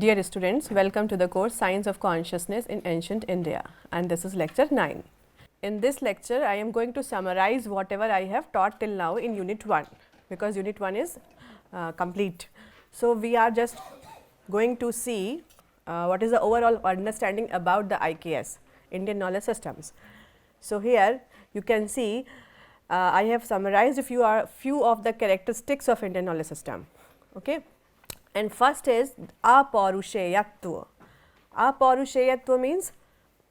Dear students, welcome to the course Science of Consciousness in Ancient India, and this is lecture 9. In this lecture, I am going to summarize whatever I have taught till now in unit 1, because unit 1 is complete. So, we are just going to see what is the overall understanding about the IKS, Indian Knowledge Systems. So, here you can see I have summarized a few of the characteristics of Indian Knowledge System. Okay. And first is aparusheyatva. Aparusheyatva means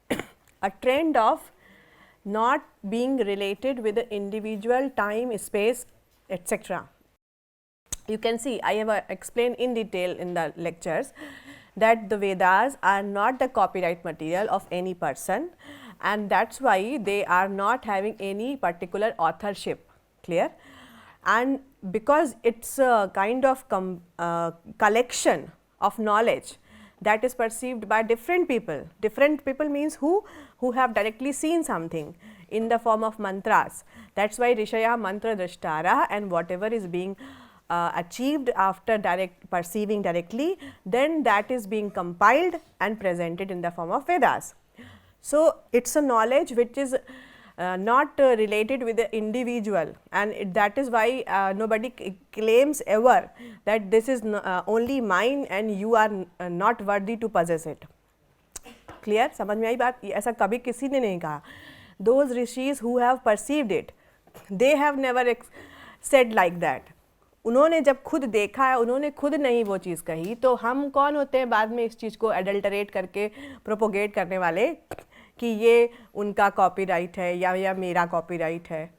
a trend of not being related with the individual time, space, etc. You can see I have explained in detail in the lectures that the Vedas are not the copyright material of any person, and that is why they are not having any particular authorship. Clear? And because it is a kind of collection of knowledge that is perceived by different people. Different people means who have directly seen something in the form of mantras. That is why Rishaya mantra drishtara, and whatever is being achieved after perceiving directly, then that is being compiled and presented in the form of Vedas. So, it is a knowledge which is not related with the individual, and that is why nobody claims ever that this is only mine and you are not worthy to possess it. Clear? समझ में आई बात? ऐसा कभी किसी ने नहीं कहा. Those rishis who have perceived it, they have never said like that. उन्होंने जब खुद देखा है, उन्होंने खुद नहीं वो चीज़ कही, तो हम कौन होते हैं बाद में इस चीज़ को एडल्टरेट करके प्रोपोगेट करने वाले कि ये उनका कॉपीराइट है या मेरा कॉपीराइट है.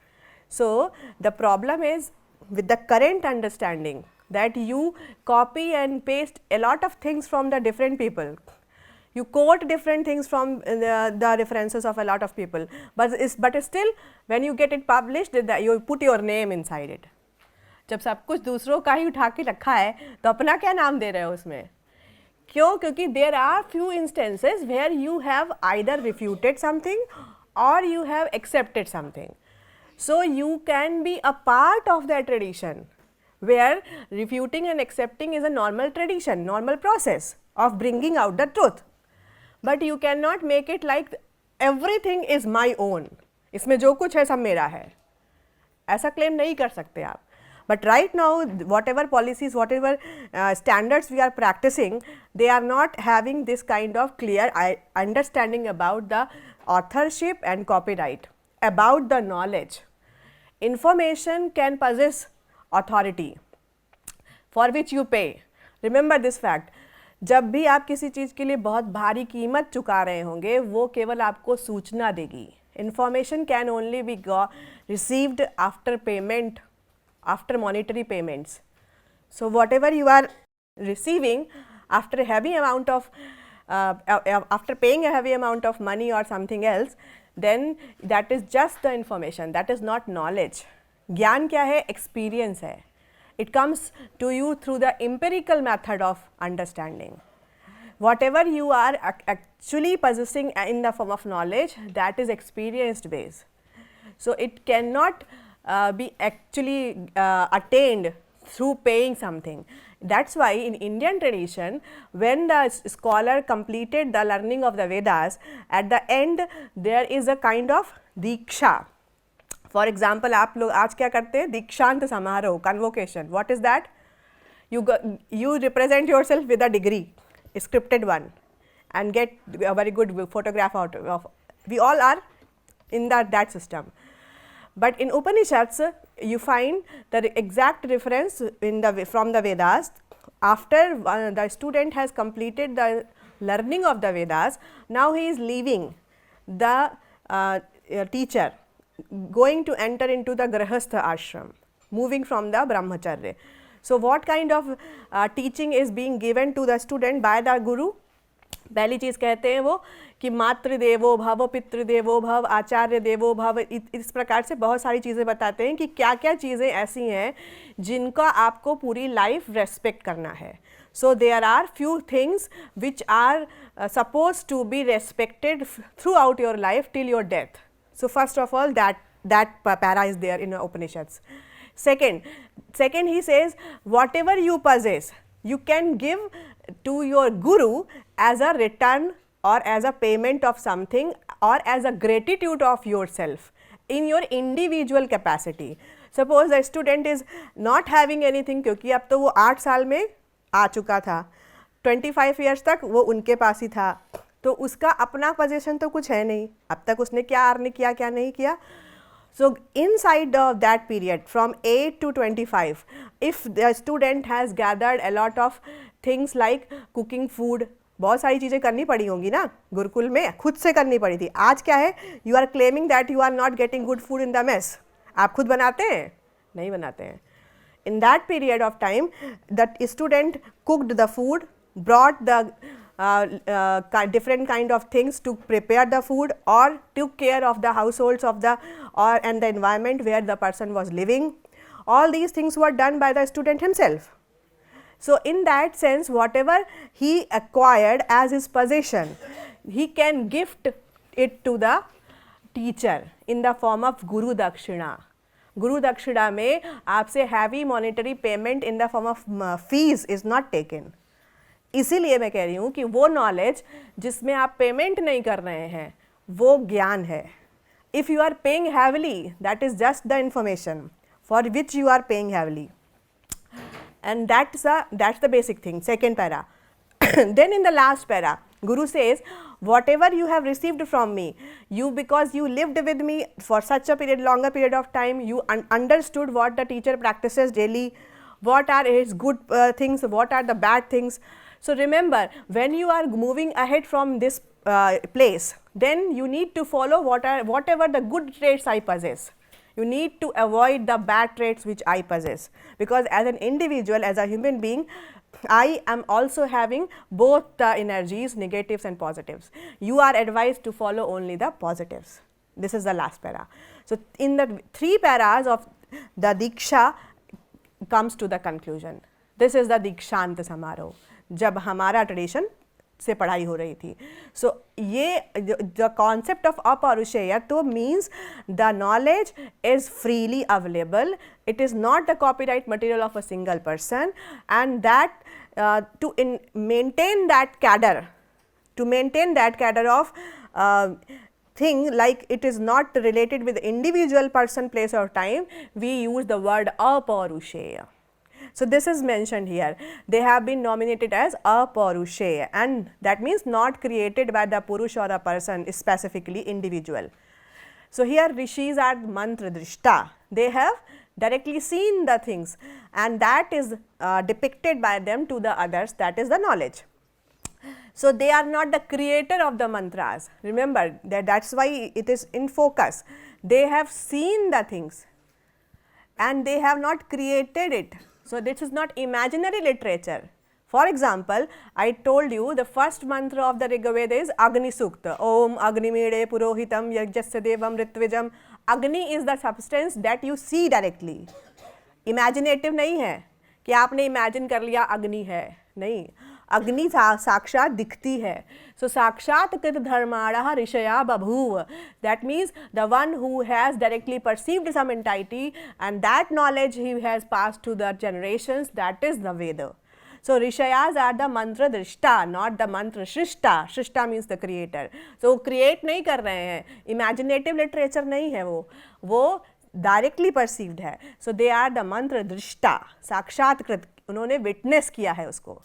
So the problem is with the current understanding that you copy and paste a lot of things from the different people. You quote different things from the references of a lot of people, but still when you get it published, you put your name inside it. जब सब कुछ दूसरों का ही उठा के रखा है तो अपना क्या नाम दे रहे हो उसमें? क्यों? क्योंकि there are few instances where you have either refuted something और you have accepted something. So you can be a part of that tradition where refuting and accepting is a normal tradition, normal process of bringing out the truth. But you can not make it like everything is my own, इसमें जो कुछ है सब मेरा है, ऐसा claim नहीं कर सकते आप. But right now, whatever policies, whatever standards we are practicing, they are not having this kind of clear understanding about the authorship and copyright, about the knowledge. Information can possess authority for which you pay. Remember this fact. जब भी आप किसी चीज़ के लिए बहुत भारी कीमत चुका रहे होंगे, वो केवल आपको सूचना देगी. Information can only be received after payment, after monetary payments. So, whatever you are receiving after a heavy amount of after paying a heavy amount of money or something else, then that is just the information, that is not knowledge. ज्ञान क्या है? Experience है. It comes to you through the empirical method of understanding. Whatever you are actually possessing in the form of knowledge, that is experienced based. So, it cannot be actually attained through paying something. That is why in Indian tradition, when the scholar completed the learning of the Vedas, at the end there is a kind of diksha. For example, आप लोग आज क्या करते हैं? दीक्षांत समारोह, convocation. What is that? You represent yourself with a degree, a scripted one, and get a very good photograph out of. We all are in that system. But in Upanishads, you find the exact reference from the Vedas. After the student has completed the learning of the Vedas, now he is leaving the teacher, going to enter into the Grahastha ashram, moving from the Brahmacharya. So, what kind of teaching is being given to the student by the Guru? पहली चीज़ कहते हैं वो कि मातृदेवो भव, पितृदेवो भव, आचार्य देवो भव. इस प्रकार से बहुत सारी चीज़ें बताते हैं कि क्या क्या चीज़ें ऐसी हैं जिनका आपको पूरी लाइफ रेस्पेक्ट करना है. So there are few things which are suppose to be respected throughout your life till your death. So first of all that para is there in Upanishads. Second he says whatever you possess, you can give to your guru as a return or as a payment of something or as a gratitude of yourself in your individual capacity. Suppose the student is not having anything, क्योंकि अब तो वो 8 साल में आ चुका था, 25 years तक वो उनके पास ही था, तो उसका अपना पोजीशन तो कुछ है नहीं, अब तक उसने क्या अर्न किया क्या नहीं किया. So inside of that period from 8 to 25, if the student has gathered a lot of things like cooking food, बहुत सारी चीज़ें करनी पड़ी होंगी ना गुरुकुल में, खुद से करनी पड़ी थी. आज क्या है, you are claiming that you are not getting good food in the mess. आप खुद बनाते हैं? नहीं बनाते हैं. In that period of time, that student cooked the food, brought the different kind of things to prepare the food, or took care of the households of the and the environment where the person was living. All these things were done by the student himself. So in that sense, whatever he acquired as his possession, he can gift it to the teacher in the form of Guru Dakshina. Guru Dakshina में आपसे heavy monetary payment in the form of fees is not taken. इसीलिए मैं कह रही हूँ कि वो knowledge जिसमें आप पेमेंट नहीं कर रहे हैं वो ज्ञान है. If you are paying heavily, that is just the information for which you are paying heavily, and that's the basic thing. Second para. Then in the last para, Guru says, whatever you have received from me, because you lived with me for such a longer period of time, you understood what the teacher practices daily, what are his good things, what are the bad things. So remember, when you are moving ahead from this place, then you need to follow whatever the good traits I possess. You need to avoid the bad traits which I possess, because as an individual, as a human being, I am also having both the energies, negatives and positives. You are advised to follow only the positives. This is the last para. So in the 3 paras of the Diksha comes to the conclusion. This is the Dikshant Samaroh, जब हमारा tradition से पढ़ाई हो रही थी. So ये the concept of aparusheya means the knowledge is freely available. It is not the copyright material of a single person, and that to maintain that cadre of thing, like it is not related with individual person, place or time, we use the word aparusheya. So this is mentioned here. They have been nominated as aparusheya, and that means not created by the Purush or a person, specifically individual. So here rishis are mantra drishta. They have directly seen the things, and that is depicted by them to the others, that is the knowledge. So they are not the creator of the mantras. Remember that's why it is in focus. They have seen the things and they have not created it. So this is not imaginary literature. For example, I told you the first mantra of the Rigveda is Agni Sukta. Om Agni Mede Purohitam Yajyasya Devam Ritvijam. Agni is the substance that you see directly. Imaginative नहीं है कि आपने imagine कर लिया अग्नि है, नहीं. अग्नि साक्षात दिखती है. So साक्षात कृत धर्माणः ऋषया बभूव. That means the one who has directly perceived some entity, and that knowledge he has passed to the generations, that is the Veda. So Rishayas are the mantra drishta, not the mantra shrishta. Shrishta means the creator. So create नहीं कर रहे हैं, imaginative literature नहीं है वो directly perceived है. So they are the mantra drishta, साक्षात्कृत, उन्होंने witness किया है उसको.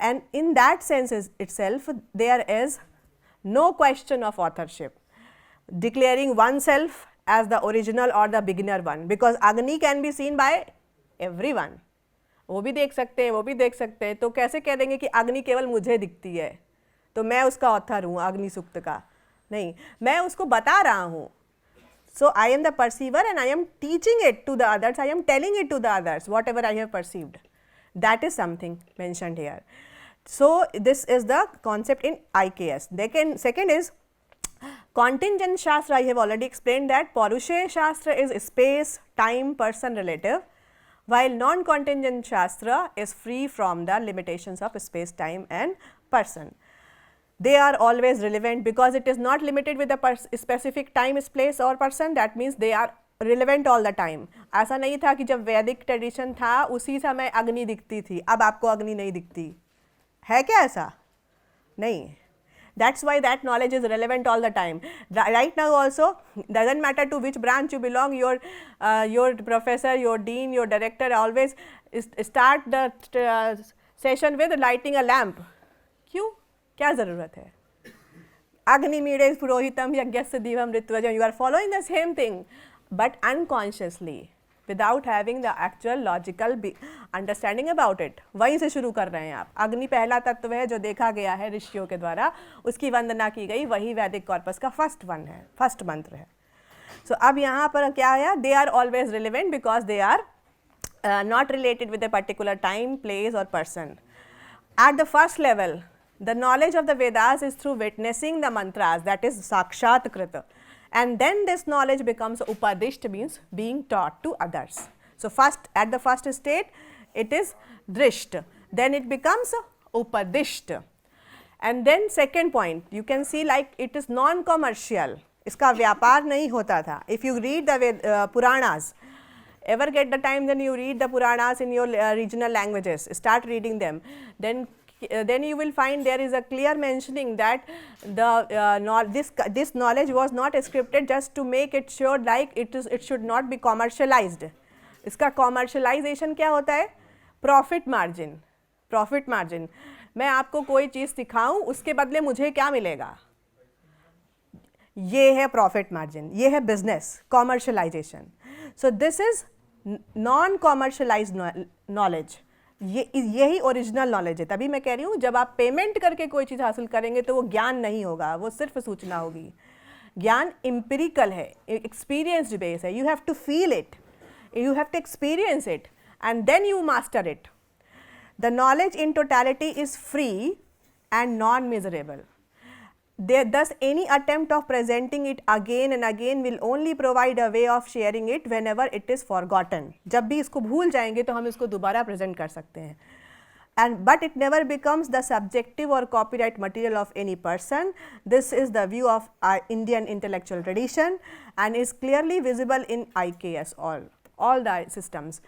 And in that sense itself, there is no question of authorship, declaring oneself as the original or the beginner one, because Agni can be seen by everyone. वो भी देख सकते हैं, वो भी देख सकते हैं, तो कैसे कह देंगे कि अग्नि केवल मुझे दिखती है तो मैं उसका ऑथर हूँ अग्नि सूक्त का? नहीं, मैं उसको बता रहा हूँ. So I am the perceiver and I am teaching it to the others, I am telling it to the others whatever I have perceived. That is something mentioned here. So this is the concept in IKS. Second is contingent shastra. I have already explained that Parusheya shastra is space, time, person relative, while non-contingent shastra is free from the limitations of space, time and person. They are always relevant because it is not limited with a specific time, place or person. That means they are relevant all the time. ऐसा नहीं था कि जब वैदिक tradition था उसी समय अग्नि दिखती थी, अब आपको अग्नि नहीं दिखती है क्या? ऐसा नहीं। That's why that knowledge is relevant all the time. Right now also, doesn't matter to which branch you belong, your professor, your dean, your director always start the session with lighting a lamp. क्यों? क्या ज़रूरत है? Agnimide purohitam yagyasya divam ritvajam. You are following the same thing, but unconsciously, without having the actual logical understanding about it. वहीं से शुरू कर रहे हैं आप। अग्नि पहला तत्व है जो देखा गया है ऋषियों के द्वारा, उसकी वंदना की गई, वही वैदिक कॉर्पस का फर्स्ट वन है, फर्स्ट मंत्र है। सो अब यहाँ पर क्या आया? They are always relevant because they are not related with a particular time, place or person. At the first level, the knowledge of the Vedas is through witnessing the mantras, that is sakshat krita. And then this knowledge becomes upadisht, means being taught to others. So first, at the first state, it is drisht, then it becomes upadisht. And then second point, you can see like it is non-commercial. इसका व्यापार नहीं होता था. If you read the Puranas, ever get the time then you read the Puranas in your regional languages, start reading them, then you will find there is a clear mentioning that this knowledge was not scripted just to make it sure like it should not be commercialized. इसका commercialization क्या होता है? Profit margin. Profit margin. मैं आपको कोई चीज़ सिखाऊं, उसके बदले मुझे क्या मिलेगा? ये है profit margin, ये है business, commercialization. So this is non-commercialized knowledge. यही ओरिजिनल नॉलेज है। तभी मैं कह रही हूँ जब आप पेमेंट करके कोई चीज़ हासिल करेंगे तो वो ज्ञान नहीं होगा, वो सिर्फ सूचना होगी। ज्ञान एम्पिरिकल है, एक्सपीरियंस्ड बेस है। You have to feel it, you have to experience it and then you master it. The knowledge in totality is free and non measurable. Thus, any attempt of presenting it again and again will only provide a way of sharing it whenever it is forgotten. जब भी इसको भूल जाएंगे तो हम इसको दोबारा present कर सकते हैं. But it never becomes the subjective or copyright material of any person. This is the view of our Indian intellectual tradition and is clearly visible in IKS all the systems.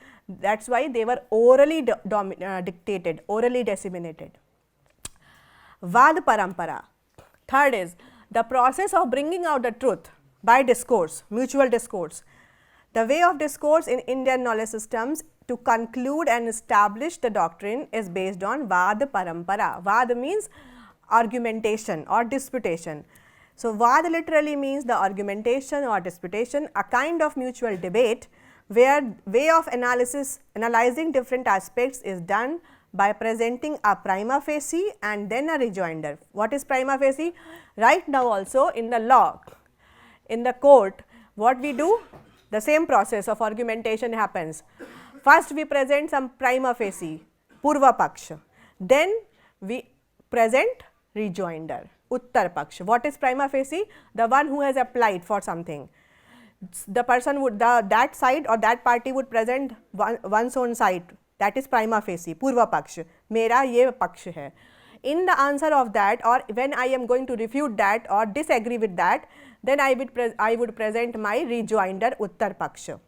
That's why they were orally dictated, orally disseminated. Vad Parampara. Third is the process of bringing out the truth by discourse, mutual discourse. The way of discourse in Indian knowledge systems to conclude and establish the doctrine is based on Vad Parampara. Vad means argumentation or disputation. So Vad literally means the argumentation or disputation, a kind of mutual debate where way of analyzing different aspects is done by presenting a prima facie and then a rejoinder. What is prima facie? Right now also in the law, in the court, what we do? The same process of argumentation happens. First we present some prima facie, purva paksha. Then we present rejoinder, uttar paksha. What is prima facie? The one who has applied for something. The person would, that side or that party would present one's own side. That is prima facie, purva paksha. मेरा ये पक्ष है. In the answer of that, or when I am going to refute that or disagree with that, then I would present my rejoinder, uttar paksha.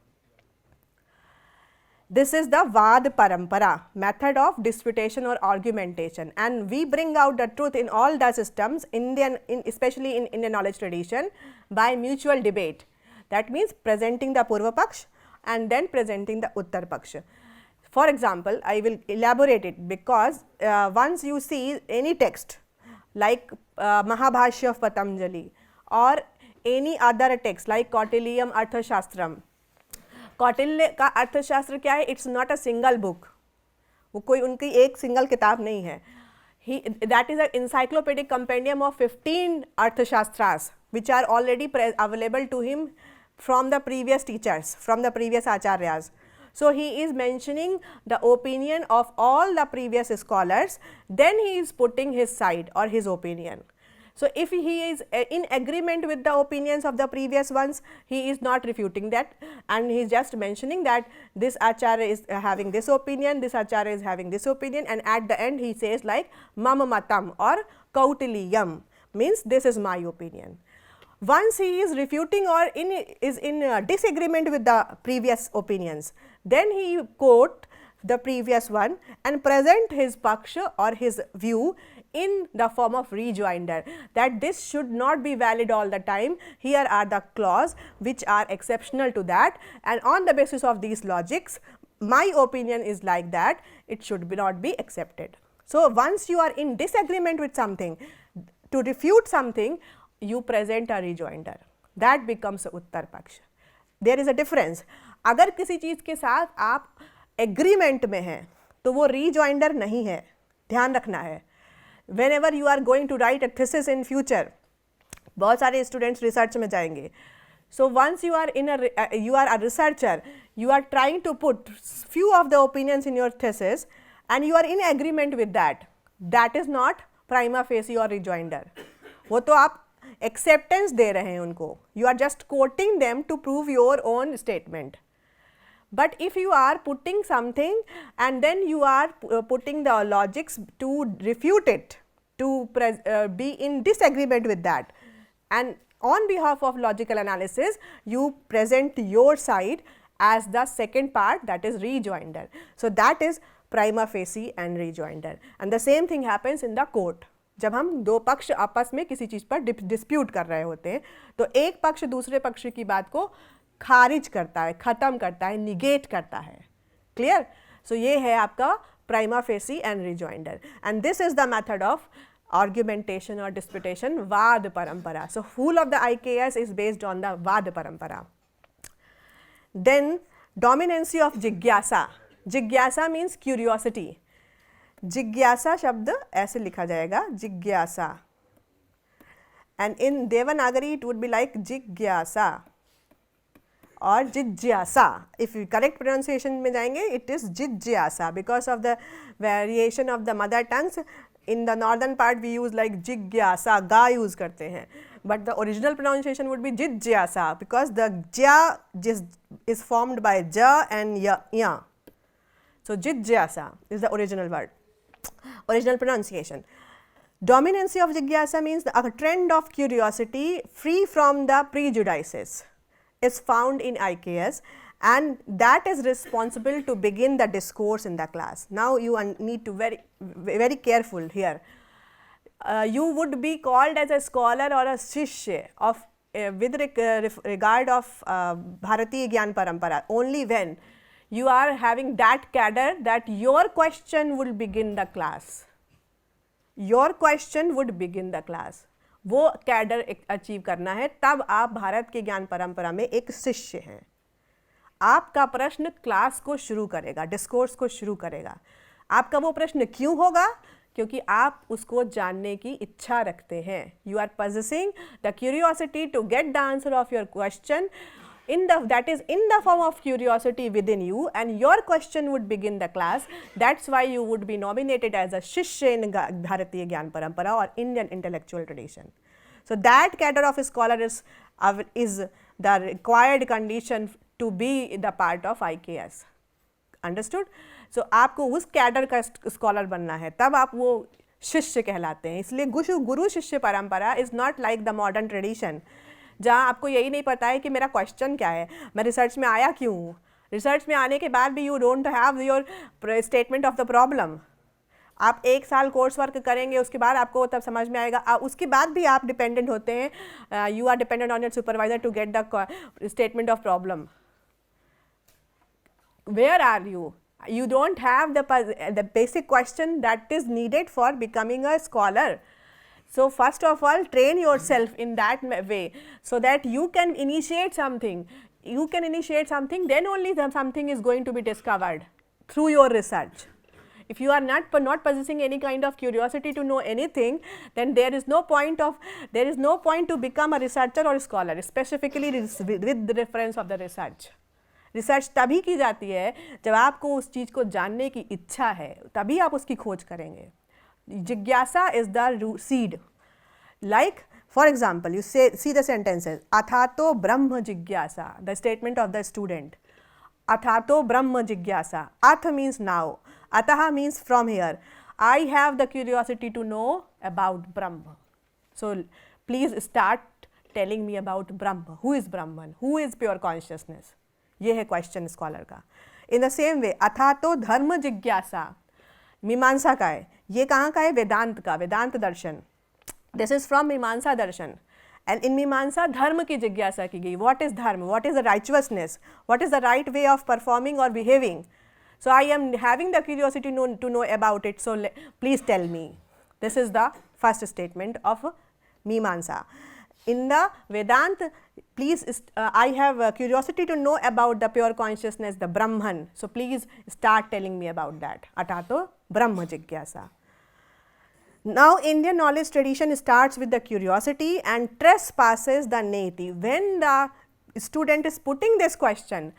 This is the Vad Parampara, method of disputation or argumentation, and we bring out the truth in all the systems, especially in Indian knowledge tradition, by mutual debate. That means presenting the purva paksha and then presenting the uttar paksha. For example, I will elaborate it because once you see any text like Mahabhashya of Patanjali or any other text like Kautilya Arthashastram. Kautilya का अर्थशास्त्र क्या है? It's not a single book, वो कोई उनकी एक single किताब नहीं है. That is a encyclopedic compendium of 15 अर्थशास्त्रास which are already available to him from the previous teachers, from the previous acharyas. So he is mentioning the opinion of all the previous scholars, then he is putting his side or his opinion. So if he is in agreement with the opinions of the previous ones, he is not refuting that, and he is just mentioning that this acharya is having this opinion, this acharya is having this opinion, and at the end he says like mama matam or Kautiliyam, means this is my opinion. once he is refuting or is in disagreement with the previous opinions, then he quote the previous one and present his paksha or his view in the form of rejoinder, that this should not be valid all the time. Here are the clause which are exceptional to that, and on the basis of these logics, my opinion is like that, it should not be accepted. So, once you are in disagreement with something, to refute something, you present a rejoinder, that becomes उत्तर पक्ष. There is a difference. अगर किसी चीज़ के साथ आप agreement में हैं तो वो rejoinder नहीं है, ध्यान रखना है. Whenever you are going to write a thesis in future, बहुत सारे स्टूडेंट्स रिसर्च में जाएंगे. So once you are you are a researcher, you are trying to put few of the opinions in your thesis and you are in agreement with that. That is not prima facie or rejoinder. वो तो आप acceptance दे रहे हैं उनको. You are just quoting them to prove your own statement. But if you are putting something and then you are putting the logics to refute it, to be in disagreement with that, and on behalf of logical analysis, you present your side as the second part, that is rejoinder. So that is prima facie and rejoinder, and the same thing happens in the court. जब हम दो पक्ष आपस में किसी चीज़ पर dispute कर रहे होते हैं तो एक पक्ष दूसरे पक्ष की बात को खारिज करता है, ख़त्म करता है, निगेट करता है. क्लियर? सो ये है आपका prima facie and rejoinder, and this is the method of argumentation और डिस्प्यूटेशन, वाद परंपरा. So full of the IKS is based on the वाद परंपरा. देन डोमिनेंसी ऑफ जिज्ञासा. जिज्ञासा मीन्स क्यूरियोसिटी. जिज्ञासा शब्द ऐसे लिखा जाएगा, जिज्ञासा, and in Devanagari it would be like जिज्ञासा और जिज्ञासा. इफ यू करेक्ट प्रोनाउंसिएशन में जाएंगे इट इज जिज्ञासा because of the variation of the mother tongues. In the northern part we use like जिज्ञासा, गा यूज करते हैं, but the original pronunciation would be जिज्ञासा बिकॉज द ज्या इज फॉर्म्ड बाय ज एंड या. So jigyasa is the original word, original pronunciation. Dominancy of jigyasa means a trend of curiosity free from the prejudices is found in IKS, and that is responsible to begin the discourse in the class. Now you need to very careful here. You would be called as a scholar or a shishya of with regard of Bharatiya Gyan Parampara only when you are having that cadre that your question will begin the class. Your question would begin the class. वो cadre achieve करना है, तब आप भारत के ज्ञान परंपरा में एक शिष्य हैं. आपका प्रश्न क्लास को शुरू करेगा, डिस्कोर्स को शुरू करेगा. आपका वो प्रश्न क्यों होगा? क्योंकि आप उसको जानने की इच्छा रखते हैं. You are possessing the curiosity to get the answer of your question. That is in the form of curiosity within you, and your question would begin the class. That's why you would be nominated as a shishya in Bharatiya Gyan Parampara or Indian intellectual tradition. So that cadre of a scholar is the required condition to be the part of IKS. Understood? So आपको उस cadre का scholar बनना है, तब आप वो शिष्य कहलाते हैं. इसलिए गुरु शिष्य परंपरा is not like the modern tradition, जहाँ आपको यही नहीं पता है कि मेरा क्वेश्चन क्या है, मैं रिसर्च में आया क्यों हूँ. रिसर्च में आने के बाद भी you don't have your statement of the problem. आप एक साल कोर्स वर्क करेंगे, उसके बाद आपको तब समझ में आएगा. उसके बाद भी आप डिपेंडेंट होते हैं, you are dependent on your supervisor to get the statement of problem. Where are you? You don't have the basic question that is needed for becoming a scholar. So first of all, train yourself in that way so that you can initiate something. You can initiate something, then only something is going to be discovered through your research. If you are not possessing any kind of curiosity to know anything, then there is no point to become a researcher or a scholar, specifically with the reference of the research. Research तभी की जाती है जब आपको उस चीज़ को जानने की इच्छा है, तभी आप उसकी खोज करेंगे. जिज्ञासा is the seed. Like for example you see the sentences, अथातो ब्रह्म जिज्ञासा, the statement of the student. अथातो ब्रह्म जिज्ञासा. अथ मीन्स नाउ, अतः means from here. I have the curiosity to know about Brahma. So please start telling me about Brahma. Who is Brahman? Who is pure consciousness? ये है question scholar का. In the same way अथा तो धर्म जिज्ञासा मीमांसा का है. ये कहाँ का है? वेदांत का, वेदांत दर्शन. दिस इज फ्रॉम मीमांसा दर्शन. एंड इन मीमांसा धर्म की जिज्ञासा की गई. What is dharma? What is the righteousness? What is the right way of performing और behaving? So I am having the curiosity to know about it. So please tell me. This is the first statement of Mimamsa. In the Vedanta, please, I have curiosity to know about the pure consciousness, the Brahman. So please start telling me about that. Atato Brahma Jigyasa. Now Indian knowledge tradition starts with the curiosity and trespasses the neti. When the student is putting this question,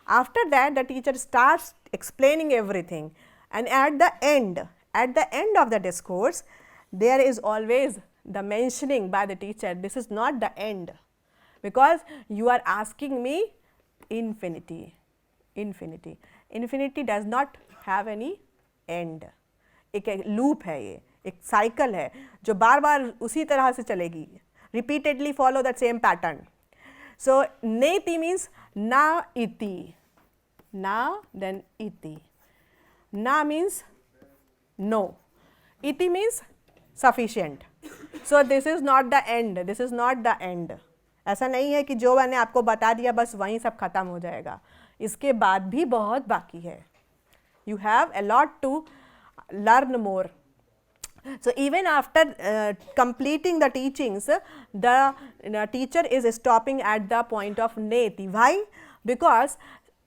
after that the teacher starts explaining everything, and at the end of the discourse there is always the mentioning by the teacher, this is not the end, because you are asking me infinity. Infinity does not have any end. एक loop है, ये एक cycle है जो बार बार उसी तरह से चलेगी. Repeatedly follow that same pattern. So neti means na iti. Na, then iti. Na means no. Iti means sufficient. So this is not the end. This is not the end. ऐसा नहीं है कि जो मैंने आपको बता दिया बस वहीं सब खत्म हो जाएगा. इसके बाद भी बहुत बाकी है. You have a lot to learn more. So even after completing the teachings, the teacher is stopping at the point of neti. Why? Because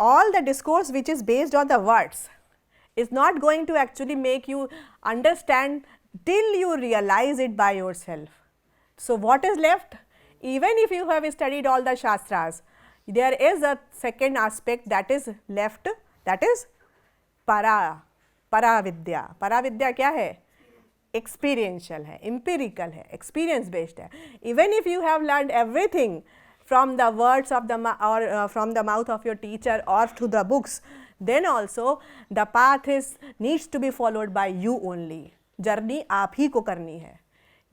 all the discourse which is based on the words is not going to actually make you understand till you realize it by yourself. So what is left? Even if you have studied all the shastras, there is a second aspect that is left, that is paravidya. Paravidya क्या है? Experiential है, empirical है, experience based है. Even if you have learned everything from the words of the from the mouth of your teacher or through the books, then also the path needs to be followed by you only. Journey आप ही को करनी है.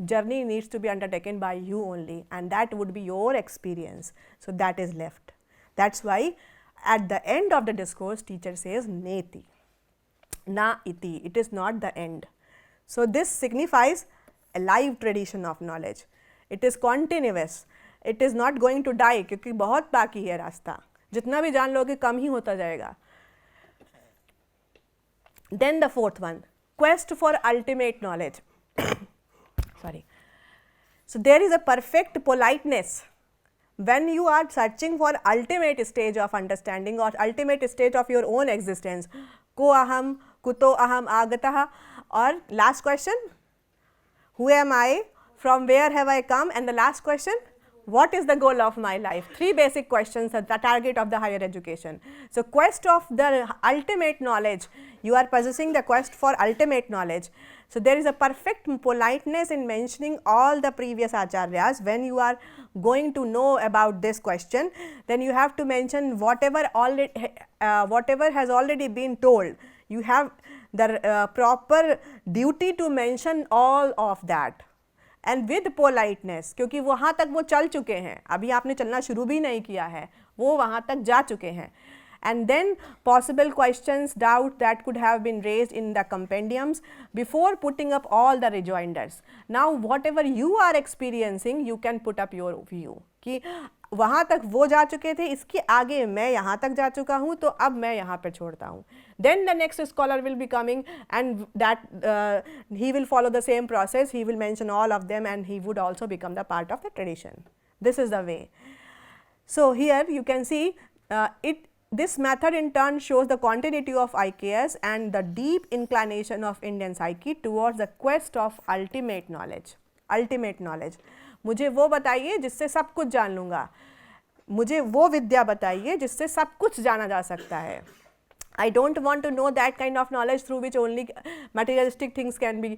Journey needs to be undertaken by you only, and that would be your experience. So that is left. That's why at the end of the discourse teacher says neti, na iti. It is not the end. So this signifies a live tradition of knowledge. It is continuous. It is not going to die, क्योंकि बहुत बाकी है रास्ता. जितना भी जान लोगे कम ही होता जाएगा. Then the fourth one, quest for ultimate knowledge. Sorry. So there is a perfect politeness when you are searching for ultimate stage of understanding or ultimate stage of your own existence. Ko aham, kuto aham agatah. Or last question, who am I, from where have I come, and the last question, what is the goal of my life? Three basic questions are the target of the higher education. So quest of the ultimate knowledge, you are possessing the quest for ultimate knowledge. So there is a perfect politeness in mentioning all the previous acharyas. When you are going to know about this question, then you have to mention whatever has already been told. You have the proper duty to mention all of that, and with politeness, क्योंकि वहाँ तक वो चल चुके हैं, अभी आपने चलना शुरू भी नहीं किया है, वो वहाँ तक जा चुके हैं. And then possible questions, doubt that could have been raised in the compendiums before putting up all the rejoinders. Now whatever you are experiencing, you can put up your view कि वहाँ तक वो जा चुके थे, इसके आगे मैं यहाँ तक जा चुका हूँ, तो अब मैं यहाँ पर छोड़ता हूँ. Then the next scholar will be coming, and that he will follow the same process. He will mention all of them, and he would also become the part of the tradition. This is the way. So here you can see this method in turn shows the continuity of IKS and the deep inclination of Indian psyche towards the quest of ultimate knowledge. Ultimate knowledge. मुझे वो बताइए जिससे सब कुछ जान लूँगा, मुझे वो विद्या बताइए जिससे सब कुछ जाना जा सकता है. I don't want to know that kind of knowledge through which only materialistic things can be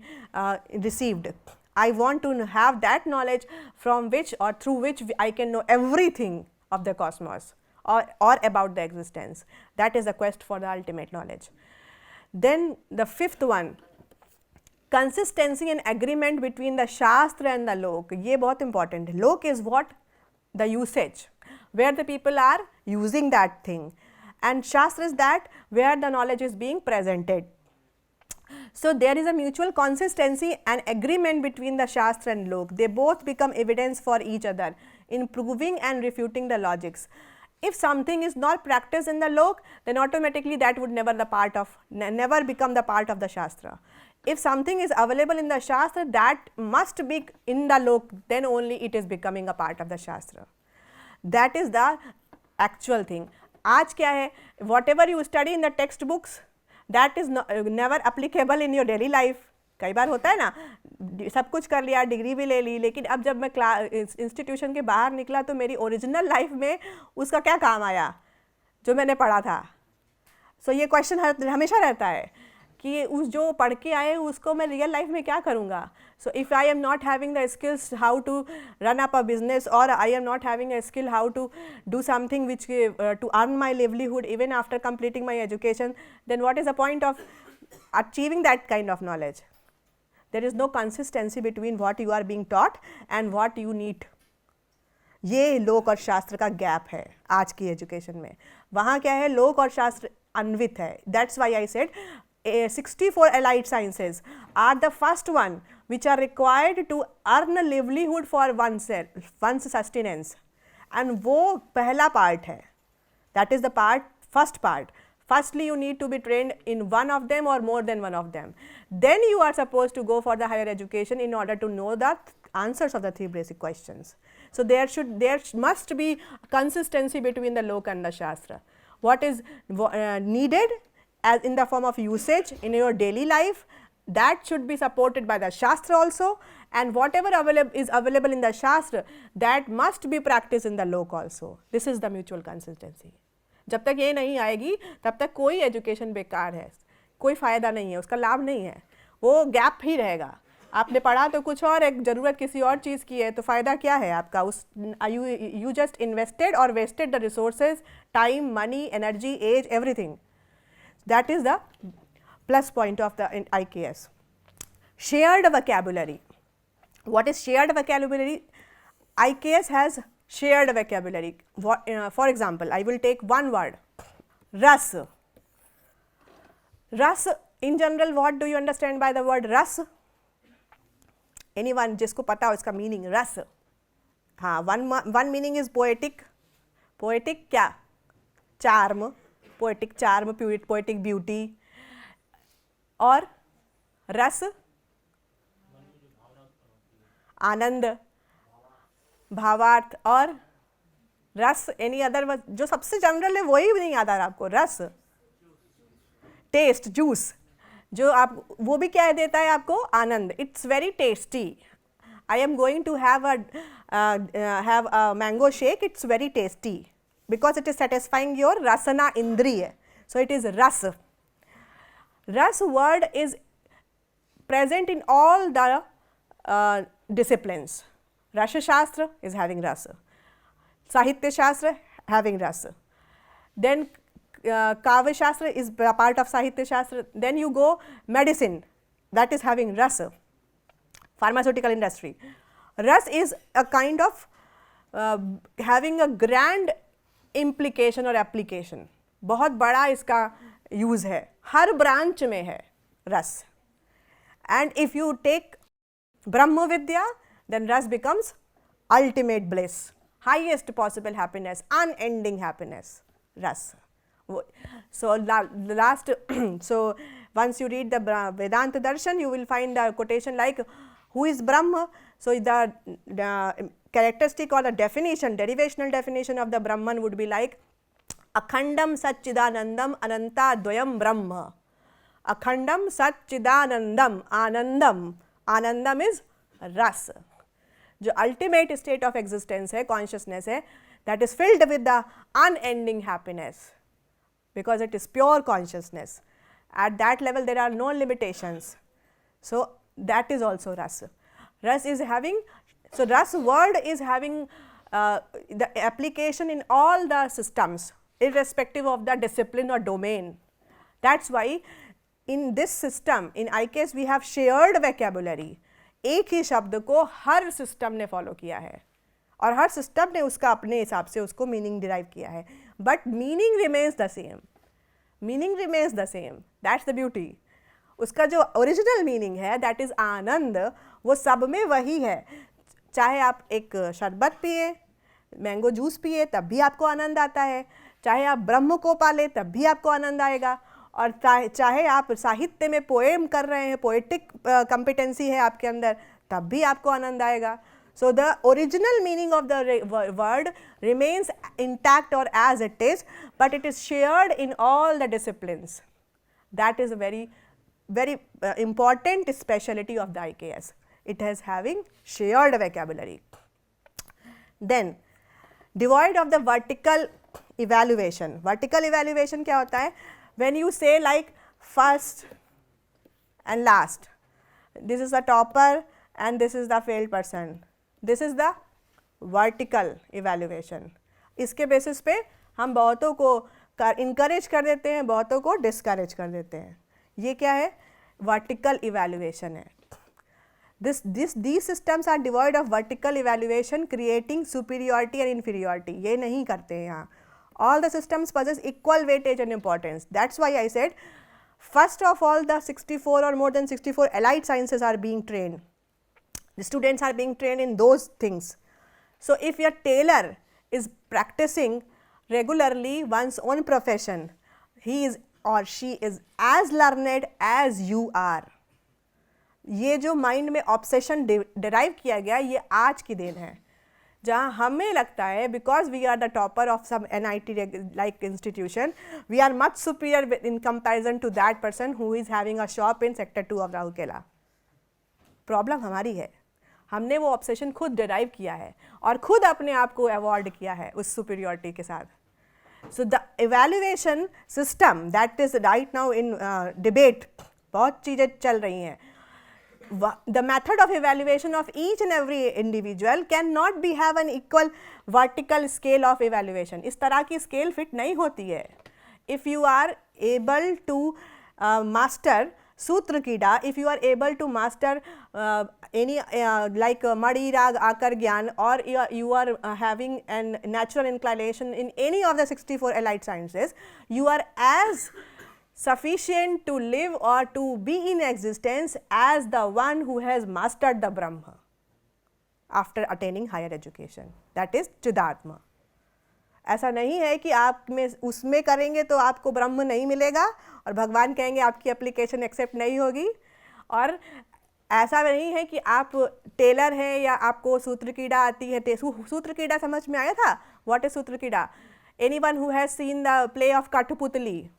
received. I want to have that knowledge from which or through which I can know everything of the cosmos or about the existence. That is the quest for the ultimate knowledge. Then the fifth one, consistency and agreement between the Shastra and the Lok. ये बहुत important है. Lok is what? the usage, where the people are using that thing, and Shastra is that where the knowledge is being presented. So there is a mutual consistency and agreement between the Shastra and Lok. They both become evidence for each other in proving and refuting the logics. If something is not practiced in the Lok, then automatically that would never become the part of the Shastra. If something is available in the Shastra, that must be in the Lok, then only it is becoming a part of the Shastra. That is the actual thing. आज क्या है, whatever you study in the textbooks, that is never applicable in your daily life. कई बार होता है ना, सब कुछ कर लिया, डिग्री भी ले ली, लेकिन अब जब मैं इंस्टीट्यूशन के बाहर निकला तो मेरी ओरिजिनल लाइफ में उसका क्या काम आया जो मैंने पढ़ा था. सो ये क्वेश्चन हमेशा रहता है कि उस जो पढ़ के आए उसको मैं रियल लाइफ में क्या करूँगा. So if I am not having the skills how to run up a business, और I am not having a skill how to do something which to earn my livelihood even after completing my education, then what is the point of achieving that kind of knowledge. There is no consistency between what you are being taught and what you need. ये लोक और शास्त्र का gap है आज की education में. वहाँ क्या है, लोक और शास्त्र अन्वित है. That's why I said 64 allied sciences are the first one which are required to earn a livelihood for oneself, one's sustenance. And वो पहला part है. That is the first part. Firstly, you need to be trained in one of them or more than one of them. Then you are supposed to go for the higher education in order to know the answers of the 3 basic questions. So there must be consistency between the Lok and the Shastra. What is needed as in the form of usage in your daily life, that should be supported by the Shastra also, and whatever is available in the Shastra, that must be practiced in the Lok also. This is the mutual consistency. जब तक ये नहीं आएगी तब तक कोई education बेकार है, कोई फ़ायदा नहीं है, उसका लाभ नहीं है, वो गैप ही रहेगा. आपने पढ़ा तो कुछ और, एक ज़रूरत किसी और चीज़ की है, तो फ़ायदा क्या है आपका. उस यू जस्ट इन्वेस्टेड और wasted the resources, time, money, energy, age, everything. That is the plus point of the IKS. Shared vocabulary. What is shared vocabulary? IKS has shared vocabulary. For example, I will take one word, ras. Ras, in general, what do you understand by the word ras? Anyone जिसको पता हो इसका meaning, ras. हाँ, one meaning is poetic. Poetic क्या? Charm, poetic charm, poetic beauty. और रस, आनंद, भावार्थ. और रस, एनी अदर जो सबसे जनरल है वही नहीं याद आ रहा आपको. रस, टेस्ट, जूस, जो आप वो भी क्या देता है आपको, आनंद. It's very tasty. I am going to have a mango shake. It's very tasty because it is satisfying your रसना इंद्रिय. So it is rasa. Rasa word is present in all the disciplines. Rasha Shastra is having rasa, Sahitya Shastra having rasa, then Kavya Shastra is a part of Sahitya Shastra, then you go medicine, that is having rasa, pharmaceutical industry. Ras is a kind of having a grand implication or application, बहुत बड़ा इसका use है, हर branch में है रस. And if you take Brahma Vidya, then ras becomes ultimate bliss, highest possible happiness, unending happiness, ras. So last so once you read the Vedanta Darshan, you will find the quotation like, who is Brahma? So the characteristic or the definition, derivational definition of the Brahman would be like, Akhandam Satchidanandam Ananta Dvayam Brahma. Akhandam Satchidanandam Anandam. Anandam is ras. जो ultimate state of existence है, consciousness है, that is filled with the unending happiness, because it is pure consciousness. At that level there are no limitations. So that is also ras. Ras is having, so ras word is having the application in all the systems, irrespective of the discipline or domain. That's why in this system, in IKS, we have shared vocabulary. एक ही शब्द को हर system ने follow किया है और हर system ने उसका अपने हिसाब से उसको मीनिंग डिराइव किया है, but meaning remains the same, meaning remains the same, that's the beauty. उसका जो ओरिजिनल मीनिंग है दैट इज़ आनंद, वो सब में वही है। चाहे आप एक शरबत पिए, मैंगो जूस पिए, तब भी आपको आनंद आता है, चाहे आप ब्रह्म को पाले तब भी आपको आनंद आएगा, और चाहे आप साहित्य में पोएम कर रहे हैं, पोएटिक कॉम्पिटेंसी है आपके अंदर, तब भी आपको आनंद आएगा। So the original meaning of the word remains intact और as it is, but it is shared in all the disciplines. That is a very important speciality of the IKS. It has having shared vocabulary. Then devoid of the vertical evaluation. Vertical evaluation क्या होता है? When you say like first and last, this is the topper and this is the failed person, this is the vertical evaluation. इसके basis पे हम बहुतों को encourage कर देते हैं, बहुतों को discourage कर देते हैं। ये क्या है? वर्टिकल इवैल्यूएशन है। these systems are devoid of vertical evaluation, creating superiority and inferiority. ये नहीं करते हैं यहाँ। All the systems possess equal weightage and importance. That's why I said first of all the 64 or more than 64 allied sciences are being trained. The students are being trained in those things. So if your tailor is practicing regularly one's own profession, he is or she is as learned as you are. ये जो mind में obsession derive किया गया, ये आज की then है, जहाँ हमें लगता है because we are the topper of some NIT like institution, we are much superior in comparison to that person who is having a shop in sector 2 of Rourkela. Problem हमारी है, हमने वो ऑब्सेशन खुद डिराइव किया है और खुद अपने आप को अवॉर्ड किया है उस सुपीरियरिटी के साथ। So the evaluation system that is right now in debate, बहुत चीज़ें चल रही हैं। The method of evaluation of each and every individual cannot be have an equal vertical scale of evaluation. इस तरह की scale fit नहीं होती है। If you are able to master सूत्र कीड़ा, if you are able to master any like Madi Rag Akar Gyan, or you are having an natural inclination in any of the 64 allied sciences, you are as sufficient to live or to be in existence as the one who has mastered the Brahma after attaining higher education, that is Chidatma. ऐसा नहीं है कि आप में उसमें करेंगे तो आपको ब्रह्म नहीं मिलेगा और भगवान कहेंगे आपकी एप्लीकेशन एक्सेप्ट नहीं होगी, और ऐसा नहीं है कि आप टेलर हैं या आपको सूत्र कीड़ा आती है। सूत्र कीड़ा समझ में आया था? व्हाट इज सूत्र कीड़ा? Anyone who has seen the play of कठपुतली,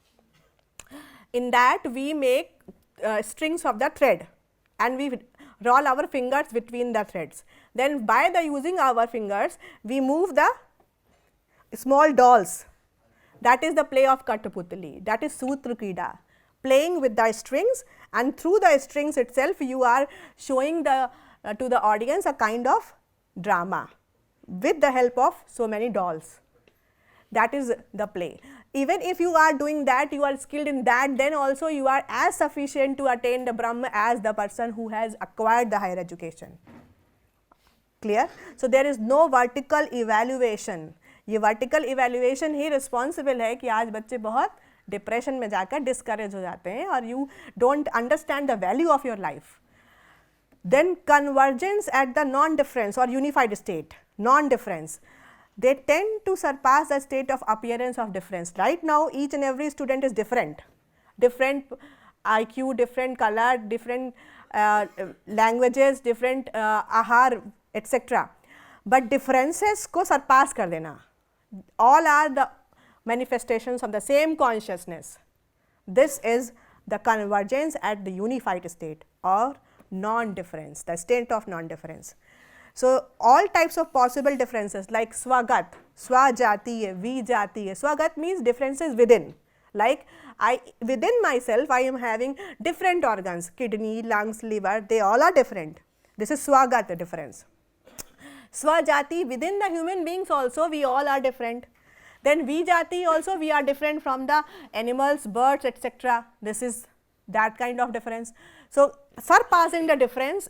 in that we make strings of the thread and we roll our fingers between the threads, then by the using our fingers we move the small dolls. That is the play of Kathaputli, that is Sutra Krida, playing with the strings, and through the strings itself you are showing the to the audience a kind of drama with the help of so many dolls. That is the play. Even if you are doing that, you are skilled in that, then also you are as sufficient to attain the Brahma as the person who has acquired the higher education. Clear? So there is no vertical evaluation. ये vertical evaluation ही responsible है कि आज बच्चे बहुत depression में जाकर discourage हो जाते हैं और you don't understand the value of your life. Then convergence at the non difference और unified state, non difference, they tend to surpass the state of appearance of difference. Right now each and every student is different IQ, different color, different languages, different ahar etc, but differences को surpass कर देना, all are the manifestations of the same consciousness. This is the convergence at the unified state or non-difference, the state of non-difference. So all types of possible differences like swagat, swajatiya, vijatiya. Swagat means differences within, like within myself I am having different organs, kidney, lungs, liver, they all are different. This is swagat difference. Swajati, within the human beings also we all are different. Then vijati also, we are different from the animals, birds etc. This is that kind of difference. So surpassing the difference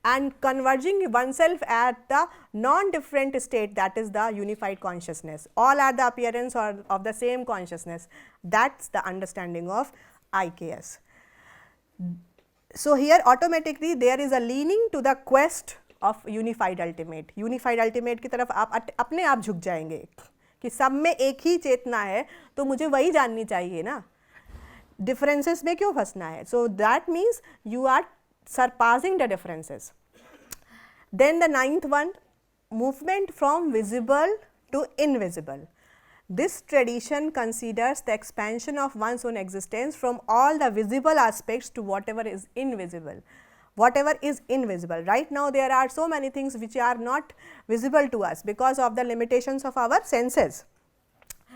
and converging oneself at the non-different state, that is the unified consciousness. All are the appearance of the same consciousness. That's the understanding of IKS. So, here automatically there is a leaning to the quest of unified ultimate. Unified ultimate की तरफ आप अपने आप झुक जाएंगे कि सब में एक ही चेतना है, तो मुझे वही जाननी चाहिए ना, डिफरेंसेस में क्यों फंसना है. So that means you are surpassing the differences. Then the ninth one, movement from visible to invisible. This tradition considers the expansion of one's own existence from all the visible aspects to whatever is invisible. Whatever is invisible. Right now there are so many things which are not visible to us because of the limitations of our senses.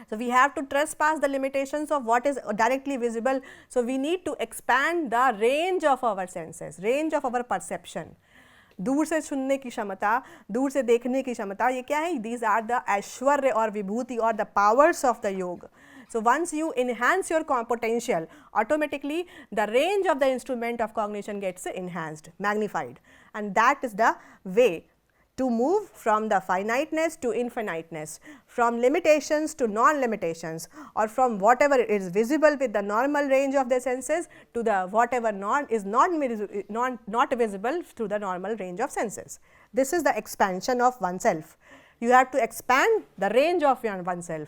So, we have to trespass the limitations of what is directly visible. So, we need to expand the range of our senses, range of our perception. दूर से सुनने की क्षमता, दूर से देखने की क्षमता, ये क्या है? These are the ऐश्वर्य और विभूति और the powers of the yoga. So, once you enhance your potential, automatically the range of the instrument of cognition gets enhanced, magnified, and that is the way to move from the finiteness to infiniteness, from limitations to non-limitations, or from whatever is visible with the normal range of the senses to the whatever is not visible through the normal range of senses. This is the expansion of oneself. You have to expand the range of oneself,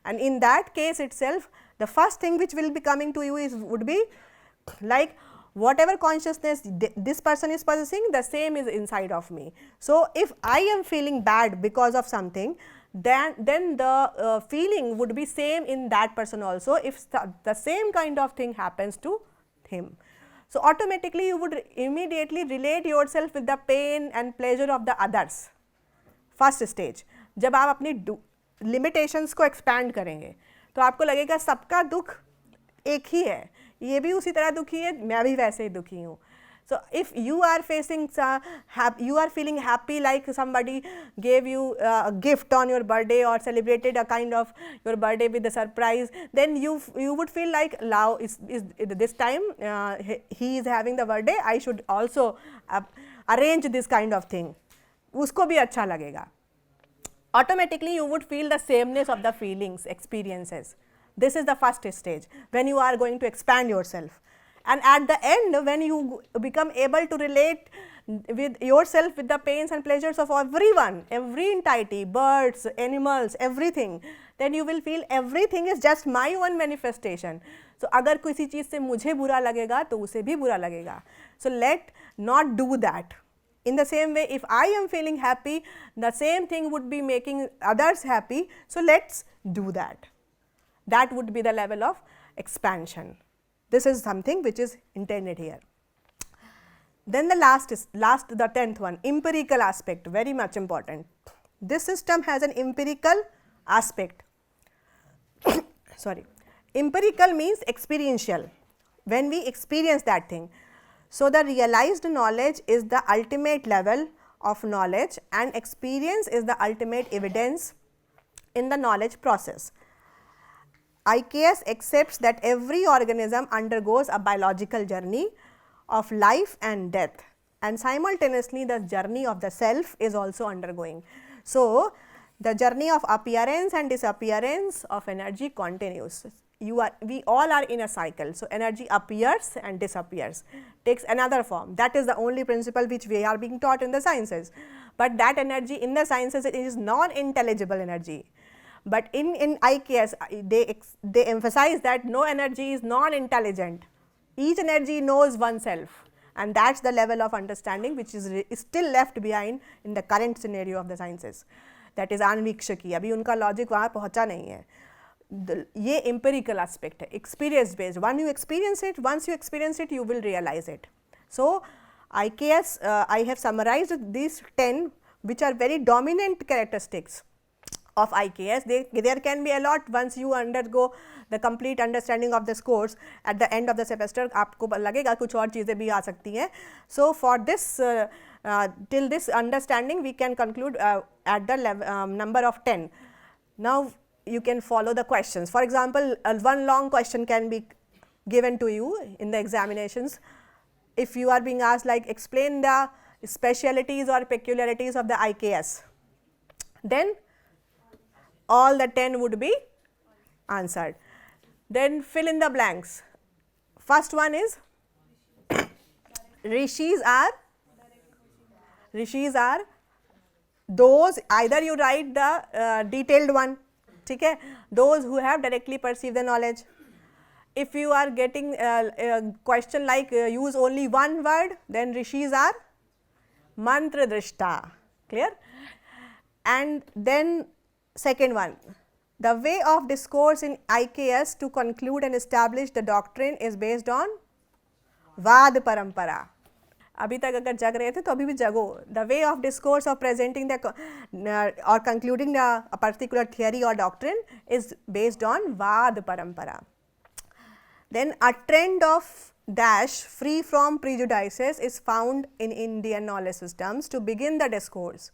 and in that case itself, the first thing which will be coming to you would be like, whatever consciousness this person is possessing, the same is inside of me. So, if I am feeling bad because of something, then the feeling would be same in that person also, if the same kind of thing happens to him. So, automatically you would immediately relate yourself with the pain and pleasure of the others. First stage, जब आप अपनी limitations को expand करेंगे, तो आपको लगेगा सबका दुख एक ही है, ये भी उसी तरह दुखी है, मैं भी वैसे ही दुखी हूँ. So, if you are you are feeling happy like somebody gave you a gift on your birthday or celebrated a kind of your birthday with a surprise, then you would feel like, this time he is having the birthday, I should also arrange this kind of thing. उसको भी अच्छा लगेगा. Automatically you would feel the sameness of the feelings, experiences. This is the first stage when you are going to expand yourself, and at the end when you become able to relate with yourself with the pains and pleasures of everyone, every entity, birds, animals, everything, then you will feel everything is just my own manifestation. So, अगर किसी चीज़ से मुझे बुरा लगेगा तो उसे भी बुरा लगेगा. So, let not do that. In the same way, if I am feeling happy, the same thing would be making others happy. So, let's do that. That would be the level of expansion. This is something which is intended here. Then the the 10th one, empirical aspect, very much important. This system has an empirical aspect. Sorry, empirical means experiential, when we experience that thing. So, the realized knowledge is the ultimate level of knowledge, and experience is the ultimate evidence in the knowledge process. IKS accepts that every organism undergoes a biological journey of life and death, and simultaneously the journey of the self is also undergoing. So, the journey of appearance and disappearance of energy continues. We all are in a cycle. So, energy appears and disappears, takes another form. That is the only principle which we are being taught in the sciences, but that energy in the sciences, it is non-intelligible energy. But in IKS, they emphasize that no energy is non-intelligent. Each energy knows oneself, and that is the level of understanding which is still left behind in the current scenario of the sciences. That is anvikshaki. अभी उनका logic वहाँ पहुँचा नहीं है. ये empirical aspect है, experience based. Once you experience it, you will realize it. So, IKS, I have summarized these 10 which are very dominant characteristics of IKS. There can be a lot once you undergo the complete understanding of this course. At the end of the semester आपको लगेगा कुछ और चीज़ें भी आ सकती हैं. So, for this till this understanding we can conclude at the number of 10. Now, you can follow the questions. For example, one long question can be given to you in the examinations. If you are being asked like explain the specialities or peculiarities of the IKS. Then all the 10 would be answered. Then fill in the blanks. First one is Rishis are those, either you write the detailed one, ठीक है, those who have directly perceived the knowledge. If you are getting a question like use only one word, then Rishis are mantra drishta, clear? And then second one, the way of discourse in IKS to conclude and establish the doctrine is based on Vad Parampara. अभी तक अगर जग रहे थे तो अभी भी जगो. The way of discourse of presenting the or concluding a particular theory or doctrine is based on Vad Parampara. Then a trend of dash free from prejudices is found in Indian knowledge systems to begin the discourse.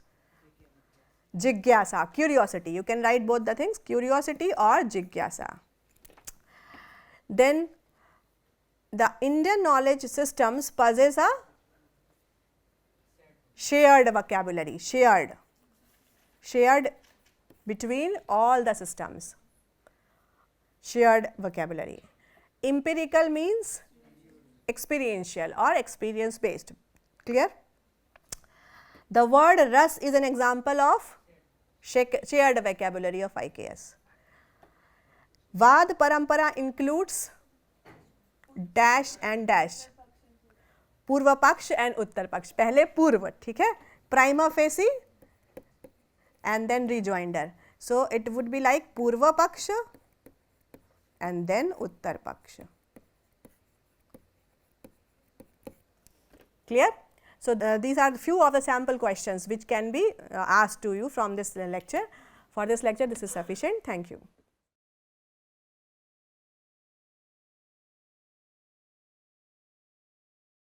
Jigyasa, curiosity. You can write both the things, curiosity or jigyasa. Then the Indian knowledge systems possess a shared vocabulary, shared between all the systems, shared vocabulary. Empirical means experiential or experience based, clear? The word ras is an example of shared vocabulary of IKS. Vad Parampara includes dash and dash, पूर्व पक्ष and उत्तर पक्ष. पहले पूर्व, ठीक है, prima facie and then rejoinder. So it would be like पूर्व पक्ष and then उत्तर पक्ष. Clear? So these are few of the sample questions which can be asked to you from this lecture. For this lecture, this is sufficient. Thank you.